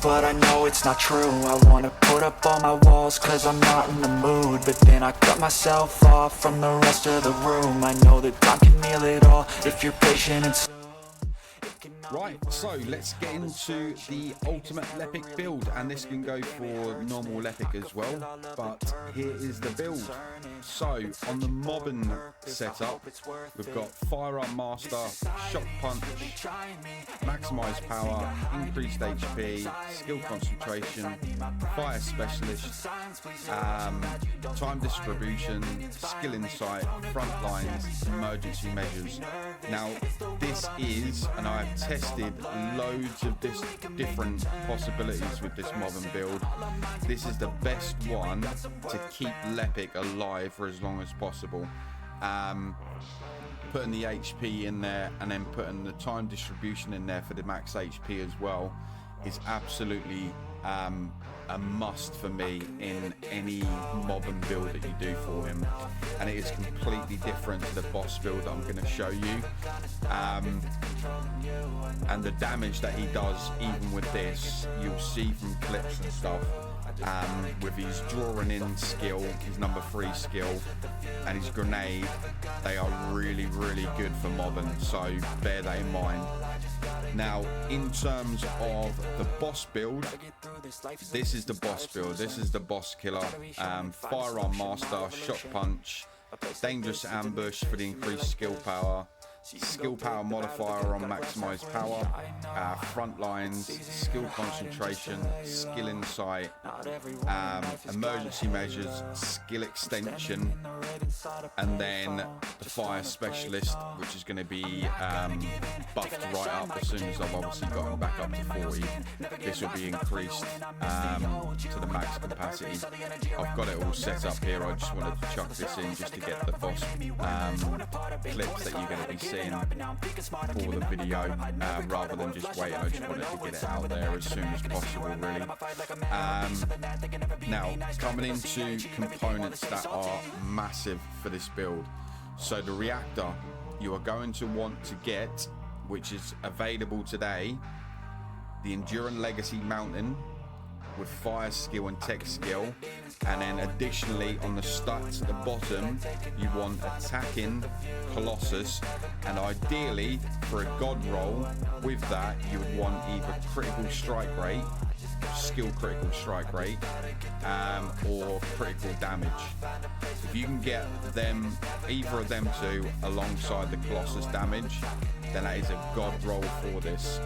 but I know it's not true. I wanna put up all my walls cause I'm not in the mood, but then I cut myself off from the rest of the room. I know that time can heal it all if you're patient and slow. Right, so let's get into the ultimate Lepic build, and this can go for normal Lepic as well, but here is the build. So on the Mobbin setup, we've got Firearm Master, Shock Punch, Maximise Power, Increased HP, Skill Concentration, Fire Specialist, Time Distribution, Skill Insight, Front Lines, Emergency Measures. Now this is, and I've tested loads of different possibilities with this Mobbin build, this is the best one to keep Lepic alive for as long as possible. Putting the HP in there and then putting the time distribution in there for the max HP as well is absolutely a must for me in any Mobbin build that you do for him, and it is completely different to the boss build that I'm going to show you. And the damage that he does, even with this, you'll see from clips and stuff, with his drawing in skill, his number 3 skill, and his grenade, they are really good for Mobbin, so bear that in mind. Now in terms of the boss build, this is the boss build, this is the boss killer. Firearm Master, Shock Punch, Dangerous Ambush for the increased skill power, skill power modifier on Maximise Power, Front Lines, Skill Concentration, Skill Insight, Emergency Measures, Skill Extension, and then the Fire Specialist, which is going to be buffed right up as soon as I've obviously got him back up to 40. This will be increased to the max capacity. I've got it all set up here. I just wanted to chuck this in just to get the boss clips that you're going to be seeing for the video, rather than just waiting. I just wanted to get it out there as soon as possible, really. Now coming into components that are massive for this build, so the Reactor you are going to want to get, which is available today, the Enduring Legacy Mountain with fire skill and tech skill, and then additionally on the stats at the bottom you want attacking Colossus, and ideally for a god roll with that you would want either critical strike rate, skill critical strike rate, or critical damage. If you can get them, either of them two alongside the Colossus damage, then that is a god roll for this.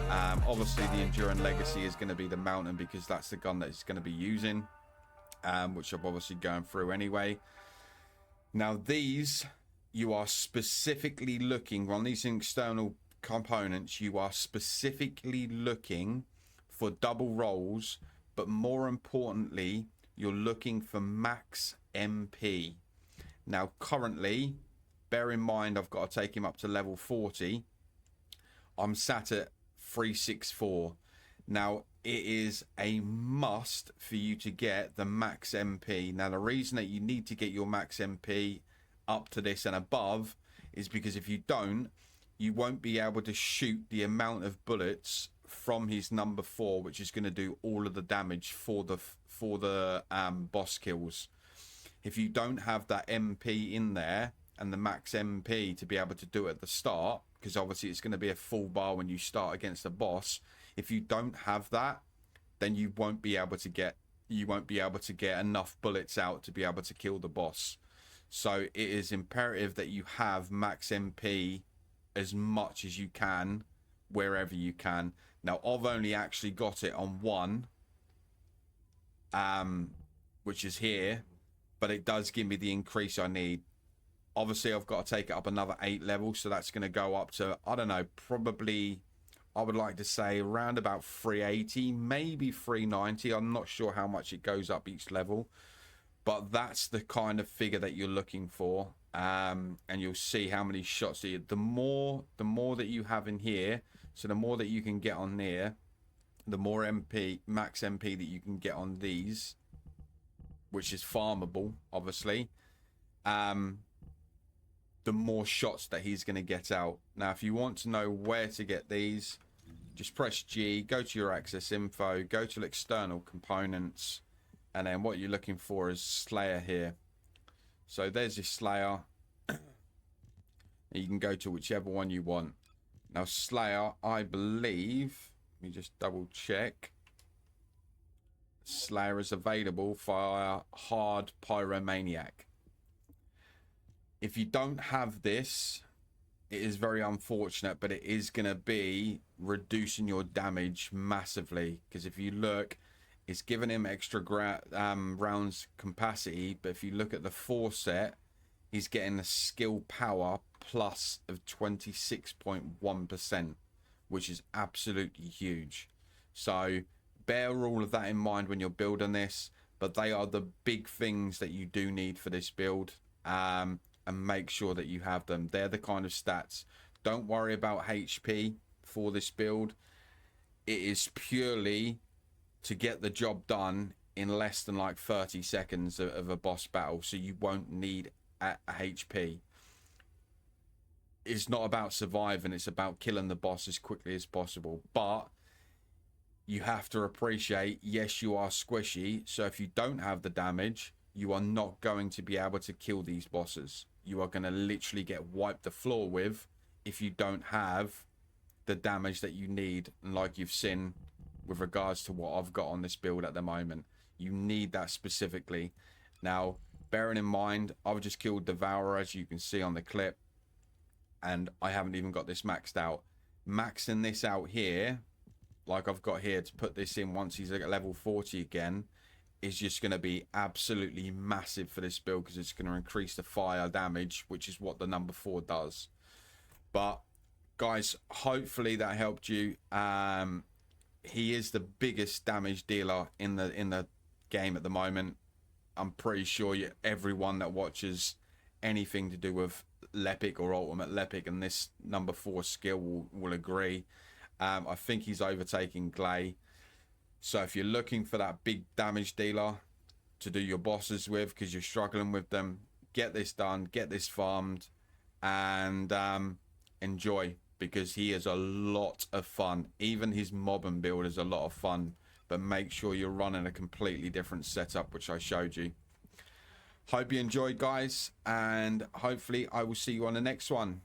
Obviously the Enduring Legacy is going to be the Mountain because that's the gun that he's going to be using, which I'm obviously going through anyway. Now these, you are specifically looking on these external components, you are specifically looking for double rolls, but more importantly you're looking for max MP. Now currently, bear in mind I've got to take him up to level 40. I'm sat at 364. Now it is a must for you to get the max MP. Now the reason that you need to get your max MP up to this and above is because if you don't, you won't be able to shoot the amount of bullets from his number 4, which is going to do all of the damage for the boss kills. If you don't have that MP in there and the max MP to be able to do it at the start, because obviously it's going to be a full bar when you start against a boss, if you don't have that, then you won't be able to get enough bullets out to be able to kill the boss. So it is imperative that you have max MP as much as you can wherever you can. Now I've only actually got it on one, which is here, but it does give me the increase I need. Obviously I've got to take it up another 8 levels, so that's going to go up to, I don't know, probably I would like to say around about 380, maybe 390. I'm not sure how much it goes up each level, but that's the kind of figure that you're looking for. And you'll see how many shots that the more that you have in here, so the more that you can get on there, the more MP, max MP that you can get on these, which is farmable obviously, the more shots that he's going to get out. Now if you want to know where to get these, just press G, go to your access info, go to external components, and then what you're looking for is Slayer here. So there's your Slayer. You can go to whichever one you want. Now Slayer, I believe, let me just double check. Slayer is available via Hard Pyromaniac. If you don't have this, it is very unfortunate, but it is going to be reducing your damage massively. Because if you look, it's giving him extra rounds capacity, but if you look at the 4 set, he's getting a skill power plus of 26.1%, which is absolutely huge. So bear all of that in mind when you're building this, but they are the big things that you do need for this build. And make sure that you have them. They're the kind of stats. Don't worry about HP for this build. It is purely to get the job done in less than like 30 seconds of a boss battle, so you won't need a HP. It's not about surviving, it's about killing the boss as quickly as possible. But you have to appreciate, yes, you are squishy, so if you don't have the damage, you are not going to be able to kill these bosses. You are going to literally get wiped the floor with if you don't have the damage that you need. And like you've seen with regards to what I've got on this build at the moment, you need that specifically. Now, bearing in mind, I've just killed Devourer, as you can see on the clip, and I haven't even got this maxed out. Maxing this out here, like I've got here, to put this in once he's at level 40 again, is just going to be absolutely massive for this build, because it's going to increase the fire damage, which is what the number 4 does. But guys, hopefully that helped you. He is the biggest damage dealer in the game at the moment. I'm pretty sure everyone that watches anything to do with Lepic or Ultimate Lepic and this number 4 skill will agree. I think he's overtaking Glay. So if you're looking for that big damage dealer to do your bosses with, because you're struggling with them, get this done, get this farmed, and enjoy, because he is a lot of fun. Even his mobbing build is a lot of fun, but make sure you're running a completely different setup, which I showed you. Hope you enjoyed, guys, and hopefully I will see you on the next one.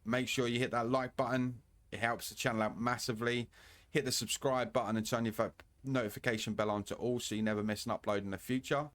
Make sure you hit that like button. It helps the channel out massively. Hit the subscribe button and turn your notification bell on to all, so you never miss an upload in the future.